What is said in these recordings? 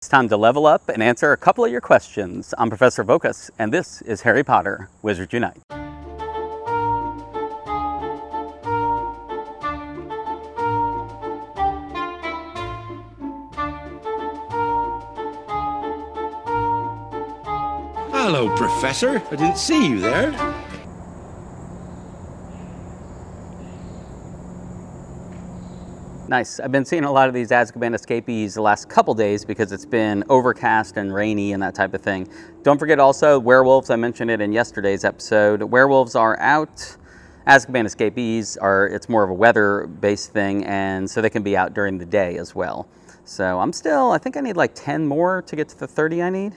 It's time to level up and answer a couple of your questions. I'm Professor Voqas, and this is Harry Potter Wizards Unite. Hello, Professor. I didn't see you there. Nice. I've been seeing a lot of these Azkaban escapees the last couple days because it's been overcast and rainy and that type of thing. Don't forget also werewolves. I mentioned it in yesterday's episode. Werewolves are out. Azkaban escapees it's more of a weather-based thing, and so they can be out during the day as well. So I think I need like 10 more to get to the 30 I need.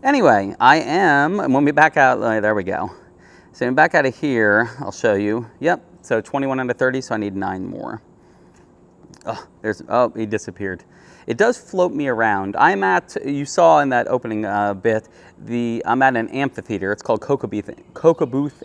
Anyway, when we back out, there we go. So when we back out of here, I'll show you. Yep, so 21 out of 30, so I need 9 more. He disappeared. It does float me around. You saw in that opening bit, I'm at an amphitheater. It's called Kokabooth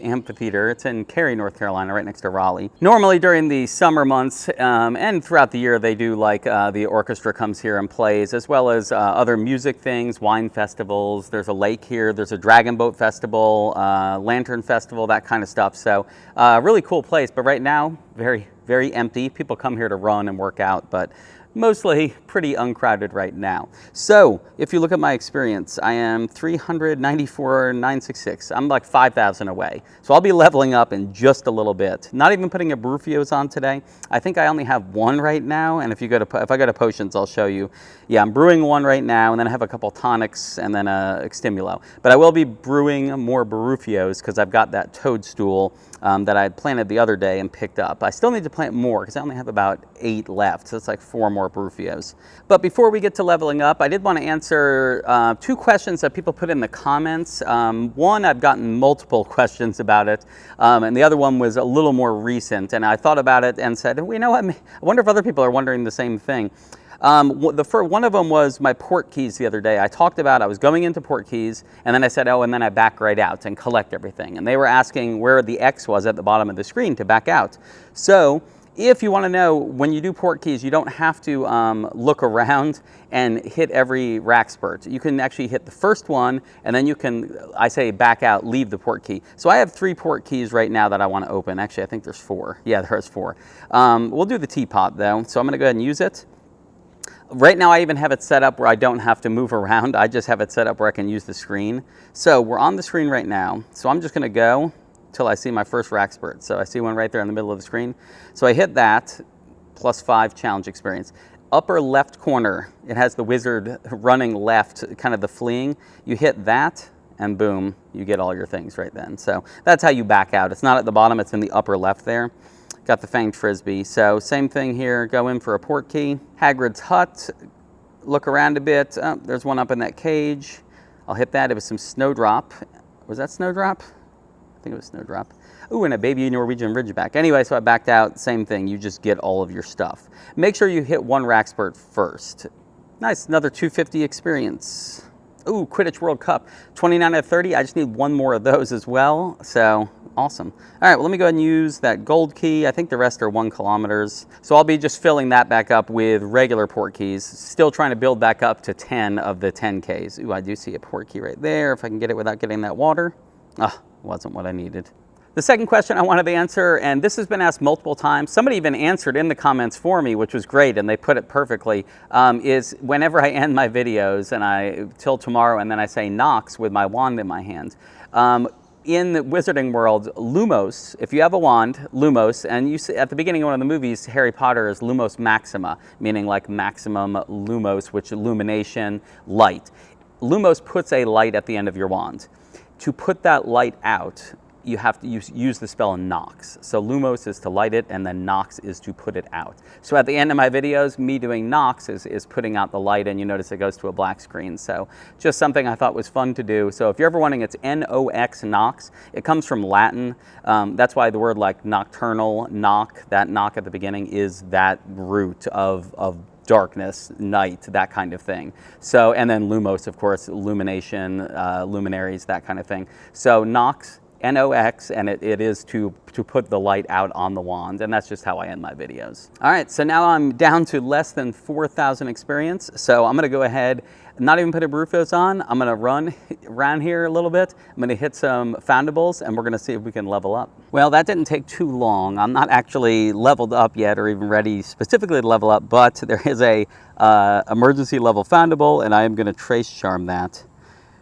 Amphitheater. It's in Cary, North Carolina, right next to Raleigh. Normally during the summer months and throughout the year, they do the orchestra comes here and plays, as well as other music things, wine festivals. There's a lake here. There's a dragon boat festival, lantern festival, that kind of stuff. So really cool place. But right now, very, very empty. People come here to run and work out, but mostly pretty uncrowded right now. So if you look at my experience, I am 394,966. I'm like 5,000 away. So I'll be leveling up in just a little bit. Not even putting a Barufios on today. I think I only have one right now. And if I go to potions, I'll show you. Yeah, I'm brewing one right now, and then I have a couple tonics and then a Extimulo. But I will be brewing more Barufios because I've got that toadstool that I had planted the other day and picked up. I still need to plant more because I only have about 8 left. So it's like 4 more Barufios. But before we get to leveling up, I did want to answer 2 questions that people put in the comments. One, I've gotten multiple questions about it, and the other one was a little more recent. And I thought about it and said, well, you know what? I wonder if other people are wondering the same thing. One of them was my port keys the other day. I talked about I was going into port keys, and then I said, and then I back right out and collect everything. And they were asking where the X was at the bottom of the screen to back out. So if you want to know, when you do port keys, you don't have to look around and hit every rack spurt. You can actually hit the first one, and then you can, I say back out, leave the port key. So I have 3 port keys right now that I want to open. Actually, I think there's 4. Yeah, there's 4. We'll do the teapot, though. So I'm going to go ahead and use it. Right now I even have it set up where I don't have to move around. I just have it set up where I can use the screen. So we're on the screen right now. So I'm just going to go till I see my first rack spurt. So I see one right there in the middle of the screen. So I hit that, plus 5 challenge experience. Upper left corner, it has the wizard running left, kind of the fleeing. You hit that, and boom, you get all your things right then. So that's how you back out. It's not at the bottom, it's in the upper left there. Got the Fanged Frisbee. So same thing here, go in for a port key. Hagrid's hut, look around a bit. Oh, there's one up in that cage. I'll hit that. It was some Snowdrop. Was that Snowdrop? I think it was Snowdrop. Ooh, and a baby Norwegian Ridgeback. Anyway, so I backed out. Same thing, you just get all of your stuff. Make sure you hit 1 rack spurt first. Nice, another 250 experience. Ooh, Quidditch World Cup. 29 out of 30. I just need 1 more of those as well. So awesome. All right, well, let me go ahead and use that gold key. I think the rest are 1 kilometers. So I'll be just filling that back up with regular port keys. Still trying to build back up to 10 of the 10Ks. Ooh, I do see a port key right there. If I can get it without getting that water. Wasn't what I needed. The second question I wanted to answer, and this has been asked multiple times, somebody even answered in the comments for me, which was great, and they put it perfectly, is whenever I end my videos, till tomorrow, and then I say Nox with my wand in my hand. In the wizarding world, Lumos, if you have a wand, Lumos, and you see at the beginning of one of the movies, Harry Potter is Lumos Maxima, meaning like maximum Lumos, which illumination, light. Lumos puts a light at the end of your wand. To put that light out, you have to use the spell Nox. So Lumos is to light it, and then Nox is to put it out. So at the end of my videos, me doing Nox is putting out the light, and you notice it goes to a black screen. So just something I thought was fun to do. So if you're ever wondering, it's N-O-X, Nox. It comes from Latin. That's why the word like nocturnal, knock, that knock at the beginning is that root of darkness, night, that kind of thing. So, and then Lumos, of course, illumination, luminaries, that kind of thing. So Nox, N-O-X, and it is to put the light out on the wand, and that's just how I end my videos. All right, so now I'm down to less than 4,000 experience, so I'm gonna go ahead not even putting Rufos on. I'm gonna run around here a little bit. I'm gonna hit some foundables and we're gonna see if we can level up. Well, that didn't take too long. I'm not actually leveled up yet or even ready specifically to level up, but there is a emergency level foundable and I am gonna trace charm that,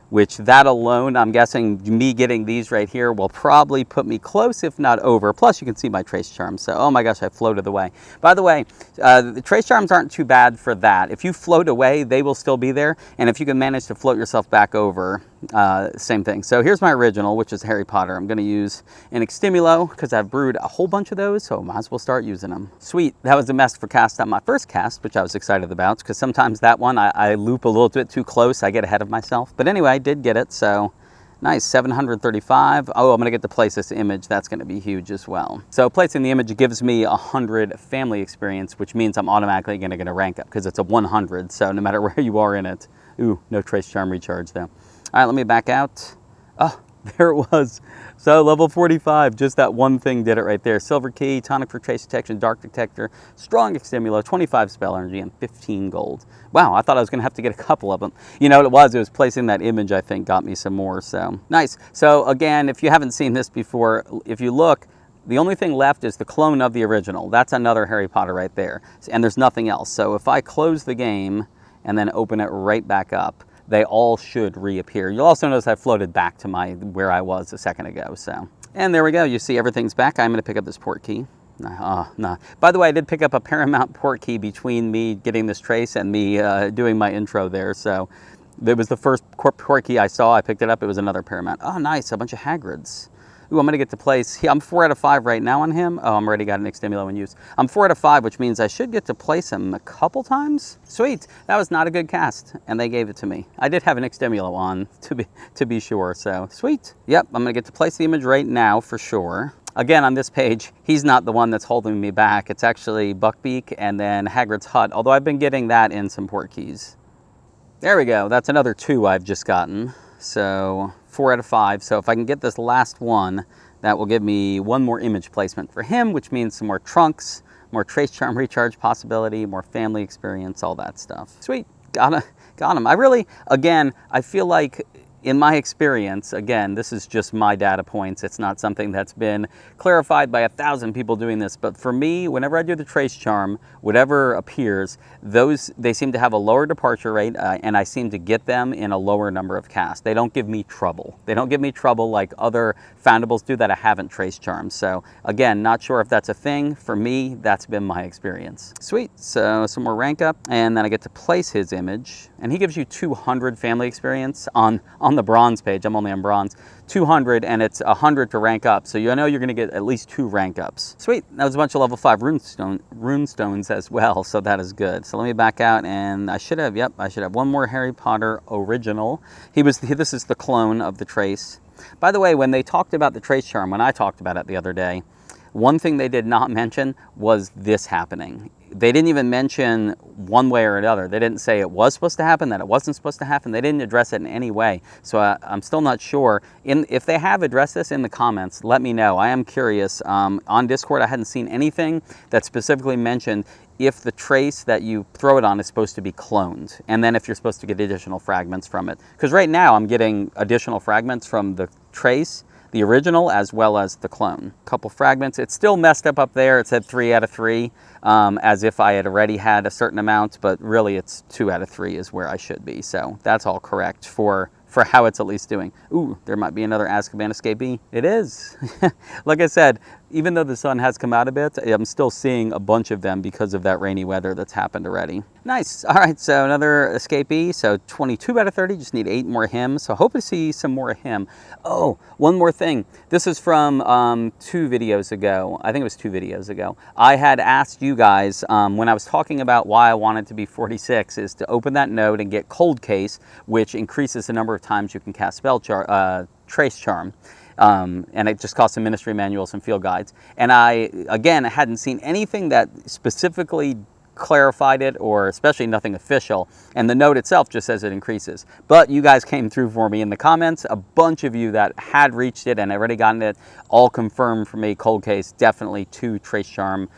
which that alone, I'm guessing me getting these right here will probably put me close, if not over. Plus, you can see my trace charms. So, oh my gosh, I floated away. By the way, the trace charms aren't too bad for that. If you float away, they will still be there. And if you can manage to float yourself back over, same thing. So here's my original, which is Harry Potter. I'm going to use an Extimulo because I've brewed a whole bunch of those, so I might as well start using them. Sweet. That was a mess for cast on my first cast, which I was excited about because sometimes that one I loop a little bit too close. I get ahead of myself. But anyway, I did get it, so nice. 735. Oh, I'm going to get to place this image. That's going to be huge as well. So placing the image gives me 100 family experience, which means I'm automatically going to get a rank up because it's a 100. So no matter where you are in it. Ooh, no trace charm recharge though. All right, let me back out. Oh, there it was. So level 45, just that one thing did it right there. Silver key, tonic for trace detection, dark detector, strong extimulo, 25 spell energy, and 15 gold. Wow, I thought I was gonna have to get a couple of them. You know what it was placing that image, I think, got me some more, so nice. So again, if you haven't seen this before, if you look, the only thing left is the clone of the original. That's another Harry Potter right there. And there's nothing else. So if I close the game and then open it right back up, they all should reappear. You'll also notice I floated back to where I was a second ago. So, and there we go. You see everything's back. I'm going to pick up this port key. No. By the way, I did pick up a Paramount port key between me getting this trace and me doing my intro there. So it was the first port key I saw. I picked it up. It was another Paramount. Oh, nice. A bunch of Hagrids. Ooh, I'm going to get to place. I'm 4 out of 5 right now on him. Oh, I'm already got an Extimulo in use. I'm 4 out of 5, which means I should get to place him a couple times. Sweet. That was not a good cast, and they gave it to me. I did have an Extimulo on, to be sure, so sweet. Yep, I'm going to get to place the image right now for sure. Again, on this page, he's not the one that's holding me back. It's actually Buckbeak and then Hagrid's Hut, although I've been getting that in some port keys. There we go. That's another 2 I've just gotten. So 4 out of 5. So if I can get this last one, that will give me 1 more image placement for him, which means some more trunks, more trace charm recharge possibility, more family experience, all that stuff. Sweet. Got him. I really, again, I feel like in my experience, again, this is just my data points. It's not something that's been clarified by 1,000 people doing this. But for me, whenever I do the trace charm, whatever appears, they seem to have a lower departure rate, and I seem to get them in a lower number of casts. They don't give me trouble. They don't give me trouble like other foundables do that I haven't trace charmed. So again, not sure if that's a thing. For me, that's been my experience. Sweet. So some more rank up, and then I get to place his image, and he gives you 200 family experience on the bronze page. I'm only on bronze. 200, and it's 100 to rank up. So you know you're going to get at least 2 rank ups. Sweet. That was a bunch of level 5 runestones as well, so that is good. So let me back out, and I should have 1 more Harry Potter original. This is the clone of the trace. By the way, when they talked about the trace charm, when I talked about it the other day, one thing they did not mention was this happening. They didn't even mention one way or another. They didn't say it was supposed to happen, that it wasn't supposed to happen. They didn't address it in any way. So I'm still not sure. If they have addressed this in the comments, let me know. I am curious. On Discord, I hadn't seen anything that specifically mentioned if the trace that you throw it on is supposed to be cloned, and then if you're supposed to get additional fragments from it. Because right now I'm getting additional fragments from the trace, the original, as well as the clone. Couple fragments. It's still messed up there. It said 3 out of 3, as if I had already had a certain amount, but really it's 2 out of 3 is where I should be. So that's all correct for how it's at least doing. Ooh, there might be another Azkaban escapee. It is. Like I said, even though the sun has come out a bit, I'm still seeing a bunch of them because of that rainy weather that's happened already. Nice. All right, so another escapee. So 22 out of 30, just need 8 more him. So hope to see some more of him. Oh, one more thing. This is from 2 videos ago. I think it was 2 videos ago. I had asked you guys, when I was talking about why I wanted to be 46, is to open that node and get Cold Case, which increases the number of times you can cast Trace Charm. And it just costs some ministry manuals and field guides. And I, again, hadn't seen anything that specifically clarified it, or especially nothing official, and the note itself just says it increases. But you guys came through for me in the comments. A bunch of you that had reached it and already gotten it all confirmed for me. Cold Case, definitely 2 Trace Charm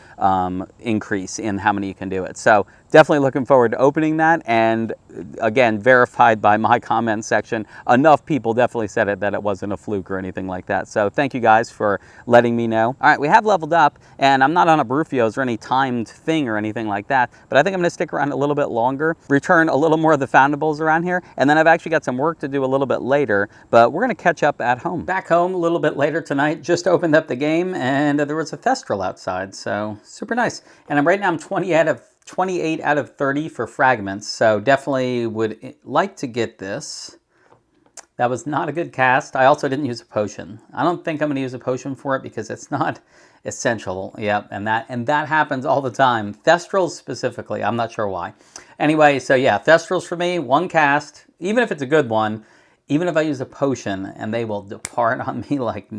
increase in how many you can do it. So definitely looking forward to opening that. And again, verified by my comment section, enough people definitely said that it wasn't a fluke or anything like that. So thank you guys for letting me know. All right, we have leveled up, and I'm not on a Brufios or any timed thing or anything like that, but I think I'm gonna stick around a little bit longer, return a little more of the foundables around here, and then I've actually got some work to do a little bit later, but we're gonna catch up at home. Back home a little bit later tonight, just opened up the game, and there was a Thestral outside, so super nice. And right now I'm 28 out of 30 for fragments, so definitely would like to get this. That was not a good cast. I also didn't use a potion. I don't think I'm going to use a potion for it because it's not essential. Yep, and that happens all the time. Thestrals specifically, I'm not sure why. Anyway, so yeah, Thestrals for me, one cast, even if it's a good one, even if I use a potion, and they will depart on me like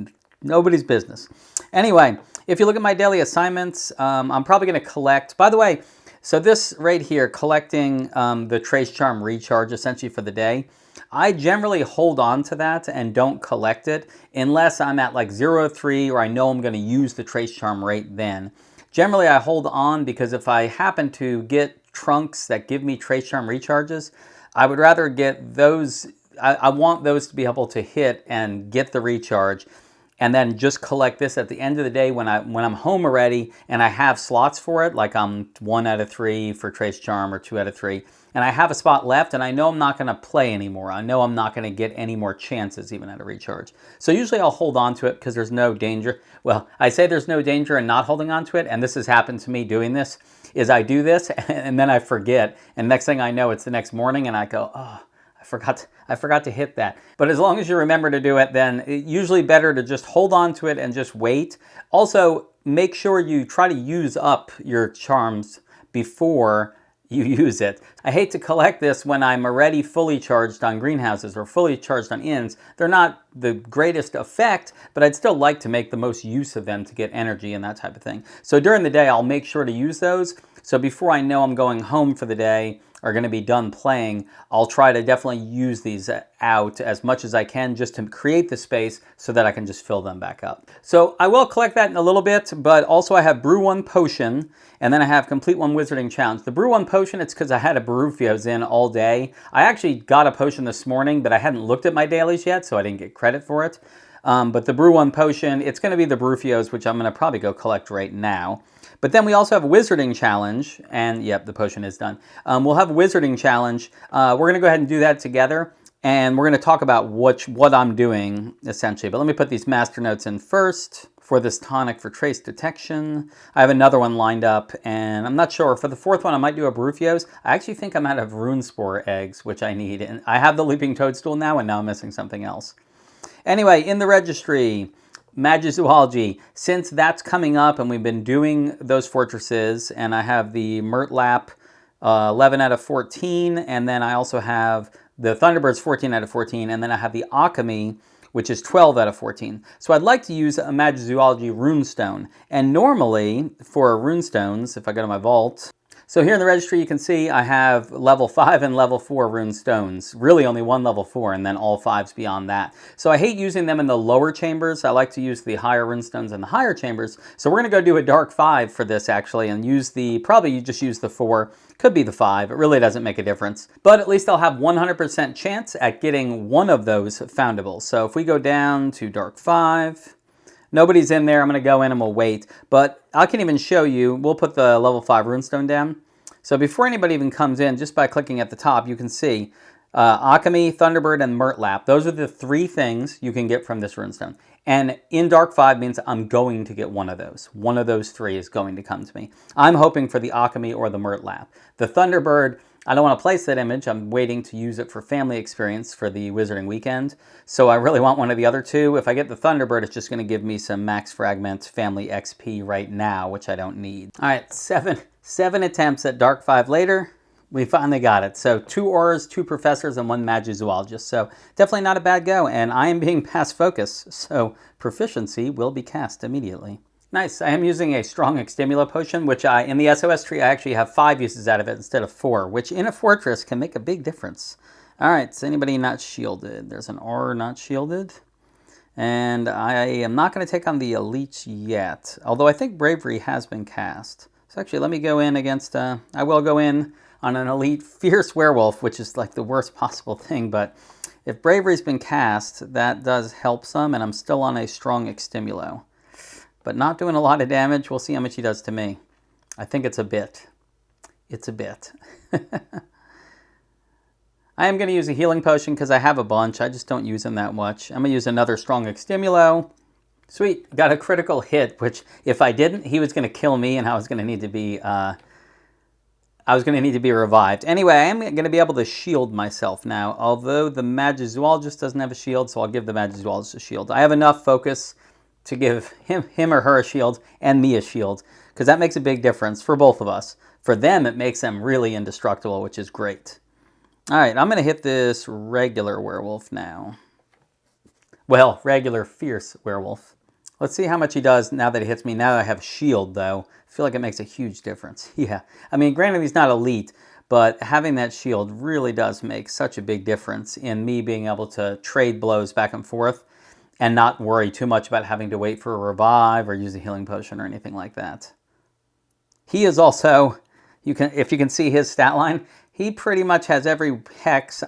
nobody's business. Anyway, if you look at my daily assignments, I'm probably going to collect, by the way, so this right here, collecting the Trace Charm recharge essentially for the day, I generally hold on to that and don't collect it unless I'm at like 0.3 or I know I'm going to use the Trace Charm right then. Generally, I hold on because if I happen to get trunks that give me Trace Charm recharges, I would rather get those. I want those to be able to hit and get the recharge, and then just collect this at the end of the day when I'm home already and I have slots for it, like I'm 1 out of 3 for Trace Charm or 2 out of 3, and I have a spot left and I know I'm not going to play anymore. I know I'm not going to get any more chances even at a recharge. So usually I'll hold on to it because there's no danger. Well, I say there's no danger in not holding on to it, and this has happened to me doing this, is I do this and then I forget, and next thing I know it's the next morning and I go, oh, I forgot to hit that. But as long as you remember to do it, then it's usually better to just hold on to it and just wait. Also, make sure you try to use up your charms before you use it. I hate to collect this when I'm already fully charged on greenhouses or fully charged on inns. They're not the greatest effect, but I'd still like to make the most use of them to get energy and that type of thing. So during the day, I'll make sure to use those. So before I know I'm going home for the day, are going to be done playing, I'll try to definitely use these out as much as I can just to create the space so that I can just fill them back up. So I will collect that in a little bit, but also I have Brew 1 Potion, and then I have Complete 1 Wizarding Challenge. The Brew 1 Potion, it's because I had a Barufios in all day. I actually got a potion this morning, but I hadn't looked at my dailies yet, so I didn't get credit for it. But the Brew 1 Potion, it's going to be the Barufios, which I'm going to probably go collect right now. But then we also have a Wizarding Challenge, and yep, the potion is done. We'll have a Wizarding Challenge. We're going to go ahead and do that together, and we're going to talk about what I'm doing, essentially. But let me put these master notes in first for this tonic for trace detection. I have another one lined up, and I'm not sure. For the fourth one, I might do a Barufios. I actually think I'm out of Rune Spore eggs, which I need. And I have the Leaping Toadstool now, and now I'm missing something else. Anyway, in the registry, Magizoology, since that's coming up and we've been doing those fortresses, and I have the Murtlap 11 out of 14, and then I also have the Thunderbirds 14 out of 14, and then I have the Alchemy, which is 12 out of 14. So I'd like to use a Magizoology runestone, and normally for runestones, if I go to my vault, so here in the registry you can see I have level 5 and level 4 rune stones. Really only one level 4 and then all 5s beyond that. So I hate using them in the lower chambers. I like to use the higher rune stones in the higher chambers. So we're going to go do a dark 5 for this actually and use probably you just use the 4. Could be the 5. It really doesn't make a difference. But at least I'll have 100% chance at getting one of those foundables. So if we go down to dark 5, nobody's in there. I'm going to go in and we'll wait. But I can even show you. We'll put the level 5 runestone down. So before anybody even comes in, just by clicking at the top, you can see Alchemy, Thunderbird, and Murtlap. Those are the 3 things you can get from this runestone. And in Dark 5 means I'm going to get one of those. One of those 3 is going to come to me. I'm hoping for the Alchemy or the Murtlap. The Thunderbird, I don't want to place that image. I'm waiting to use it for family experience for the Wizarding Weekend. So I really want one of the other 2. If I get the Thunderbird, it's just going to give me some max fragment family XP right now, which I don't need. All right, 7 attempts at Dark 5 later. We finally got it. So 2 auras, 2 professors, and 1 magizoologist. So definitely not a bad go. And I am being past focus, so proficiency will be cast immediately. Nice. I am using a strong Extimula potion, which in the SOS tree, I actually have 5 uses out of it instead of 4, which in a fortress can make a big difference. All right, is anybody not shielded? There's an aura not shielded. And I am not going to take on the elites yet, although I think Bravery has been cast. So actually, let me go in against, I will go in on an elite fierce werewolf, which is like the worst possible thing, but if bravery's been cast, that does help some, and I'm still on a strong extimulo. But not doing a lot of damage. We'll see how much he does to me. I think it's a bit. It's a bit. I am going to use a healing potion because I have a bunch. I just don't use them that much. I'm going to use another strong extimulo. Sweet. Got a critical hit, which if I didn't, he was going to kill me, and I was going to need to be revived. Anyway, I am going to be able to shield myself now, although the Magizoologist doesn't have a shield, so I'll give the Magizoologist a shield. I have enough focus to give him or her a shield and me a shield, because that makes a big difference for both of us. For them, it makes them really indestructible, which is great. All right, I'm going to hit this regular werewolf now. Well, regular fierce werewolf. Let's see how much he does now that he hits me. Now that I have a shield, though, I feel like it makes a huge difference. Yeah, I mean, granted, he's not elite, but having that shield really does make such a big difference in me being able to trade blows back and forth and not worry too much about having to wait for a revive or use a healing potion or anything like that. He is also, if you can see his stat line, he pretty much has every hex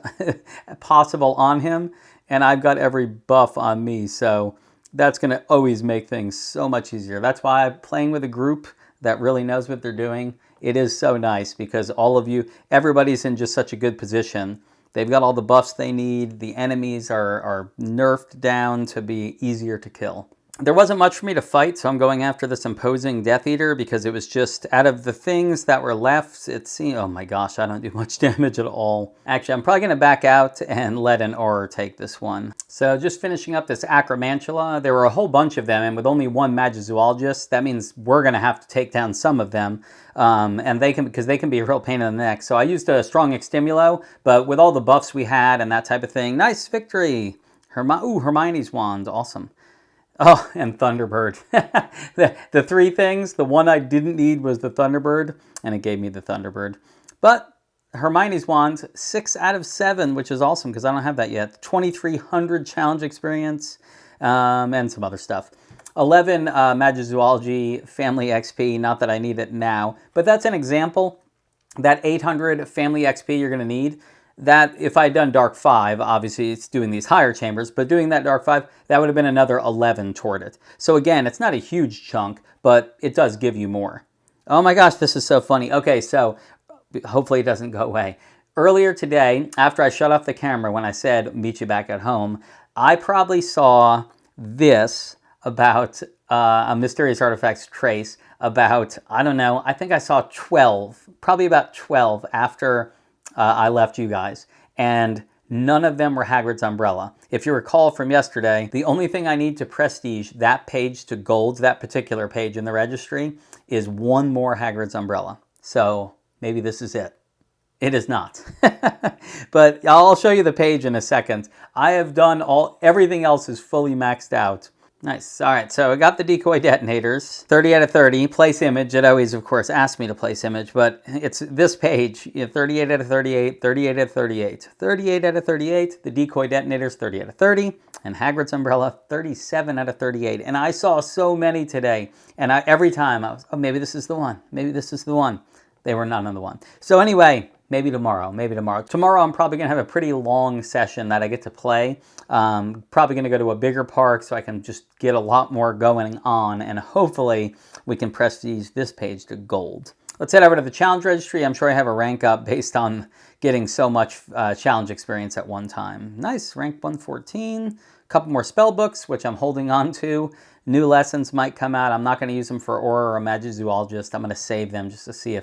possible on him, and I've got every buff on me, so that's going to always make things so much easier. That's why I'm playing with a group that really knows what they're doing. It is so nice because all of you, everybody's in just such a good position. They've got all the buffs they need. The enemies are nerfed down to be easier to kill. There wasn't much for me to fight, so I'm going after this imposing Death Eater because it was just, out of the things that were left, it seemed, oh my gosh, I don't do much damage at all. Actually, I'm probably going to back out and let an Auror take this one. So just finishing up this Acromantula, there were a whole bunch of them, and with only one Magizoologist, that means we're going to have to take down some of them. And because they can be a real pain in the neck. So I used a strong Extimulo, but with all the buffs we had and that type of thing, nice victory. Hermione's wand, awesome. Oh, and Thunderbird. the three things, the one I didn't need was the Thunderbird, and it gave me the Thunderbird. But Hermione's wand, 6 out of 7, which is awesome because I don't have that yet. 2,300 challenge experience, and some other stuff. 11 Magizoology family XP, not that I need it now, but that's an example. That 800 family XP you're going to need, that if I had done Dark 5, obviously it's doing these higher chambers, but doing that Dark 5, that would have been another 11 toward it. So again, it's not a huge chunk, but it does give you more. Oh my gosh, this is so funny. Okay, so hopefully it doesn't go away. Earlier today, after I shut off the camera when I said, meet you back at home, I probably saw this about a Mysterious Artifacts trace about, I don't know, I think I saw 12, probably about 12 after I left you guys, and none of them were Hagrid's Umbrella. If you recall from yesterday, the only thing I need to prestige that page to gold, that particular page in the registry, is one more Hagrid's Umbrella. So maybe this is it. It is not. But I'll show you the page in a second. I have done everything else is fully maxed out. Nice. All right, so I got the decoy detonators. 30 out of 30. Place image. It always, of course, asks me to place image, but it's this page. 38 out of 38, 38 out of 38. 38 out of 38. The decoy detonators, 30 out of 30. And Hagrid's Umbrella, 37 out of 38. And I saw so many today. And every time I was, oh, maybe this is the one. Maybe this is the one. They were none of the one. So anyway, maybe tomorrow. Tomorrow I'm probably going to have a pretty long session that I get to play. Probably going to go to a bigger park so I can just get a lot more going on, and hopefully we can prestige this page to gold. Let's head over to the challenge registry. I'm sure I have a rank up based on getting so much challenge experience at one time. Nice, rank 114. A couple more spell books, which I'm holding on to. New lessons might come out. I'm not going to use them for Auror or Magizoologist. I'm going to save them just to see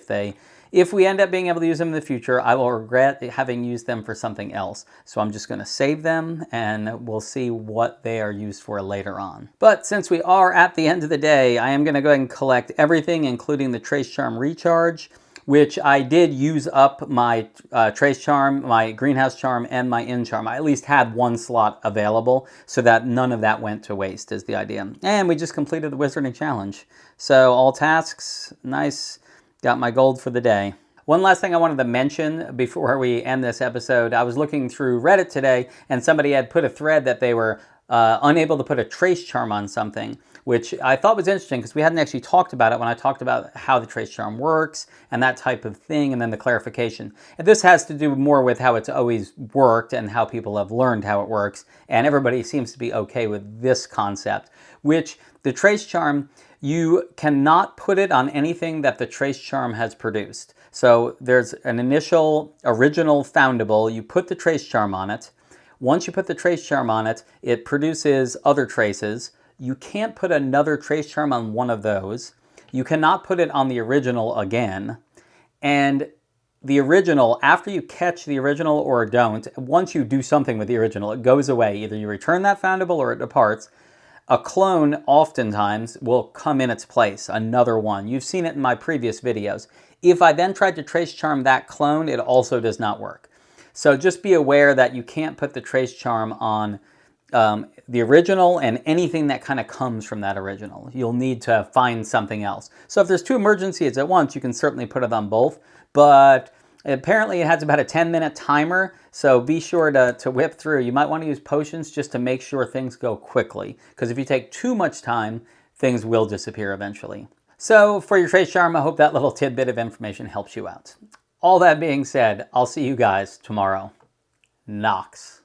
if we end up being able to use them in the future, I will regret having used them for something else. So I'm just going to save them, and we'll see what they are used for later on. But since we are at the end of the day, I am going to go ahead and collect everything, including the Trace Charm Recharge, which I did use up my Trace Charm, my Greenhouse Charm, and my Inn Charm. I at least had one slot available, so that none of that went to waste is the idea. And we just completed the Wizarding Challenge. So all tasks, nice. Got my gold for the day. One last thing I wanted to mention before we end this episode. I was looking through Reddit today, and somebody had put a thread that they were unable to put a Trace Charm on something. which I thought was interesting because we hadn't actually talked about it when I talked about how the trace charm works and that type of thing, and then the clarification. And this has to do more with how it's always worked and how people have learned how it works, and everybody seems to be okay with this concept, which the trace charm, you cannot put it on anything that the trace charm has produced. So there's an initial original foundable, you put the trace charm on it. Once you put the trace charm on it, it produces other traces. You can't put another trace charm on one of those. You cannot put it on the original again. And the original, after you catch the original or don't, once you do something with the original, it goes away. Either you return that foundable or it departs. A clone oftentimes will come in its place, another one. You've seen it in my previous videos. If I then tried to trace charm that clone, it also does not work. So just be aware that you can't put the trace charm on the original and anything that kind of comes from that original. You'll need to find something else. So if there's two emergencies at once, you can certainly put it on both, but apparently it has about a 10-minute timer, so be sure to whip through. You might want to use potions just to make sure things go quickly, because if you take too much time, things will disappear eventually. So for your trace charm, I hope that little tidbit of information helps you out. All that being said, I'll see you guys tomorrow. Nox.